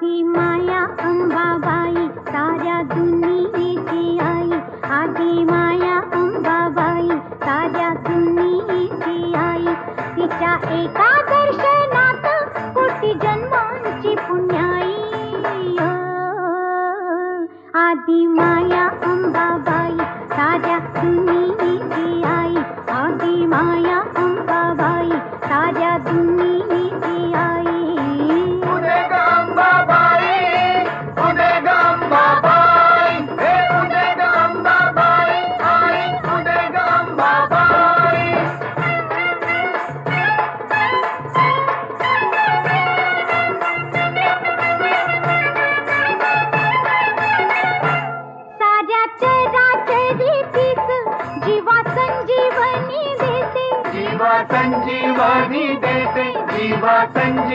आदि माया अंबाबाई साऱ्या दुनियेची आई, आदि माया अंबाबाई साऱ्या दुनियेची आई. तिच्या एका दर्शनात कोटी जन्मांची पुण्याई. आदि माया अंबाबाई साऱ्या दुनियेची आई, आदि माया अंबाबाई साऱ्या दुनियेची आई. उदे ग अंबाबाई, उदे ग अंबाबाई, हे उदे ग अंबाबाई, आई उदे ग अंबाबाई. साऱ्या चराचरीतीच जीवा संजीवनी देते, जीवा संजीवनी देते, जीवा संजीवनी